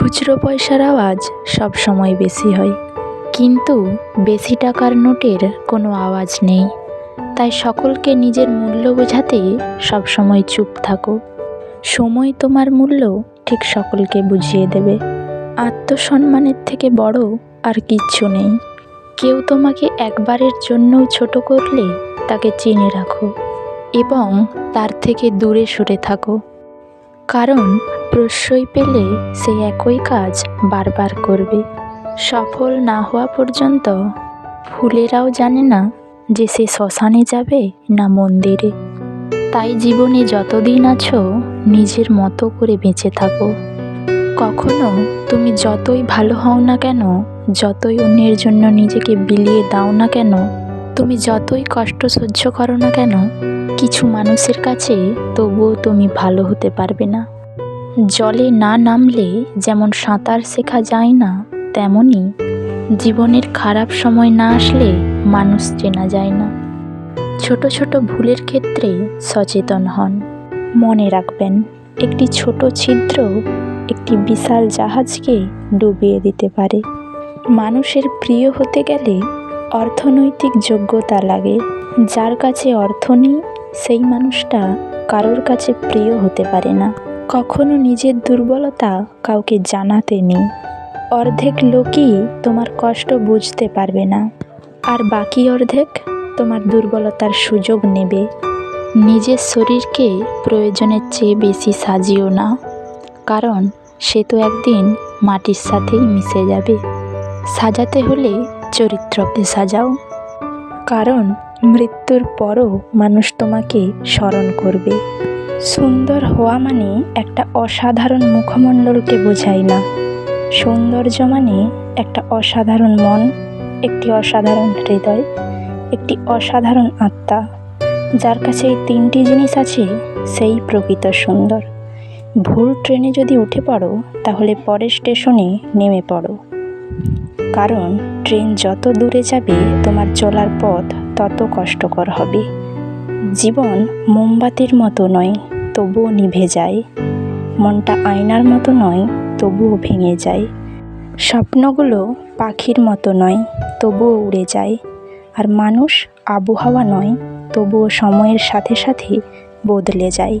খুচরো পয়সার আওয়াজ সব সময় বেশি হয়, কিন্তু বেশি টাকার নোটের কোনো আওয়াজ নেই। তাই সকলকে নিজের মূল্য বোঝাতে সবসময় চুপ থাকো। সময় তোমার মূল্য ঠিক সকলকে বুঝিয়ে দেবে। আত্মসম্মানের থেকে বড় আর কিচ্ছু নেই। কেউ তোমাকে একবারের জন্যও ছোট করলে তাকে চিনে রাখো এবং তার থেকে দূরে সরে থাকো, কারণ প্রশ্রয় পেলে সে একই কাজ বারবার করবে। সফল না হওয়া পর্যন্ত ফুলেরাও জানে না যে সে শ্মশানে যাবে না মন্দিরে। তাই জীবনে যতদিন আছো নিজের মতো করে বেঁচে থাকো। কখনো তুমি যতই ভালো হও না কেন, যতই অন্যের জন্য নিজেকে বিলিয়ে দাও না কেন, তুমি যতই কষ্ট সহ্য করো না কেন, কিছু মানুষের কাছে তবুও তুমি ভালো হতে পারবে না। জলে না নামলে যেমন সাঁতার শেখা যায় না, তেমনি জীবনের খারাপ সময় না আসলে মানুষ চেনা যায় না। ছোট ছোট ভুলের ক্ষেত্রে সচেতন হন। মনে রাখবেন, একটি ছোট ছিদ্র একটি বিশাল জাহাজকে ডুবিয়ে দিতে পারে। মানুষের প্রিয় হতে গেলে অর্থনৈতিক যোগ্যতা লাগে। যার কাছে অর্থ নেই সেই মানুষটা কারোর কাছে প্রিয় হতে পারে না। কখনো নিজের দুর্বলতা কাউকে জানাতে নেই। অর্ধেক লোকই তোমার কষ্ট বুঝতে পারবে না, আর বাকি অর্ধেক তোমার দুর্বলতার সুযোগ নেবে। নিজের শরীরকে প্রয়োজনের চেয়ে বেশি সাজিও না, কারণ সে তো একদিন মাটির সাথেই মিশে যাবে। সাজাতে হলে চরিত্রকে সাজাও, কারণ মৃত্যুর পরও মানুষ তোমাকে স্মরণ করবে। সুন্দর হওয়া মানে একটা অসাধারণ মুখমণ্ডলকে বোঝায় না। সৌন্দর্য মানে একটা অসাধারণ মন, একটি অসাধারণ হৃদয়, একটি অসাধারণ আত্মা। যার কাছে এই তিনটি জিনিস আছে সেই প্রকৃত সুন্দর। ভুল ট্রেনে যদি উঠে পড়ো তাহলে পরের স্টেশনে নেমে পড়ো, কারণ ট্রেন যত দূরে যাবে তোমার চলার পথ তত কষ্টকর হবে। জীবন মোমবাতির মতো নয়, তবুও নিভে যায়। মনটা আয়নার মতো নয়, তবুও ভেঙে যায়। স্বপ্নগুলো পাখির মতো নয়, তবুও উড়ে যায়। আর মানুষ আবহাওয়া নয়, তবুও সময়ের সাথে সাথে বদলে যায়।